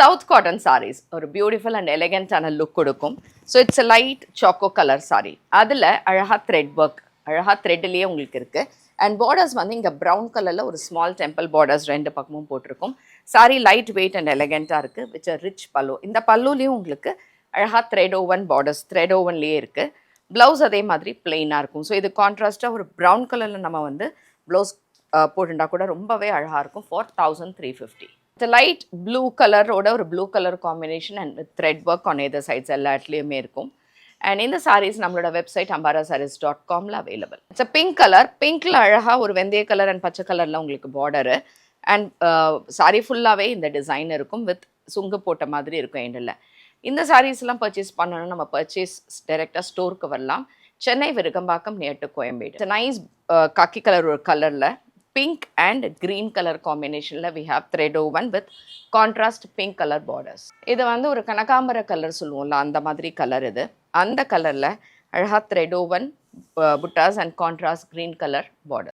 South cotton sarees ஒரு beautiful and எலகண்டான look கொடுக்கும். So it's a light choco colour saree. அதில் அழகாக த்ரெட் ஒர்க், அழகாக த்ரெட்லேயே உங்களுக்கு இருக்குது. அண்ட் பார்டர்ஸ் வந்து இங்கே ப்ரௌன் கலரில் ஒரு ஸ்மால் டெம்பிள் பார்டர்ஸ் ரெண்டு பக்கமும் போட்டிருக்கும். saree லைட் வெயிட் அண்ட் எலகண்ட்டாக இருக்குது விச் ரிச் பல்லு. இந்த பல்லுலேயும் உங்களுக்கு அழகாக த்ரெட் ஓவன் பார்டர்ஸ், த்ரெட் ஓவன்லேயே இருக்குது. ப்ளவுஸ் அதே மாதிரி பிளெயினாக இருக்கும். ஸோ இது கான்ட்ராஸ்ட்டாக ஒரு ப்ரௌன் கலரில் நம்ம வந்து ப்ளவுஸ் போட்டுட்டா கூட ரொம்பவே அழகாக இருக்கும். 4350. இந்த லைட் ப்ளூ கலரோட ஒரு blue colour combination and with thread work on either sides எல்லா இடத்துலையுமே இருக்கும். அண்ட் இந்த சாரீஸ் நம்மளோட வெப்சைட் ambarasarees.comல available. It's a pink colour. பிங்க்கில் அழகாக ஒரு வெந்தய கலர் அண்ட் பச்சை கலரில் உங்களுக்கு பார்டரு அண்ட் சாரீ ஃபுல்லாகவே இந்த டிசைன் இருக்கும் வித் சுங்கு போட்ட மாதிரி இருக்கும் எண்டில். இந்த சாரீஸ்லாம் பர்ச்சேஸ் பண்ணணும், நம்ம பர்ச்சேஸ் டைரெக்டாக ஸ்டோருக்கு வரலாம். Chennai Virugambakkam near to Koyambedu. It's nice khaki colour ஒரு கலரில் pink and green color combination we have thread woven with contrast pink color borders. இது வந்து ஒரு கனகாம்பர கலர் சொல்லுவோம்ல, அந்த மாதிரி கலர். இது அந்த கலரில் அழகாக thread woven buttas and contrast green color border.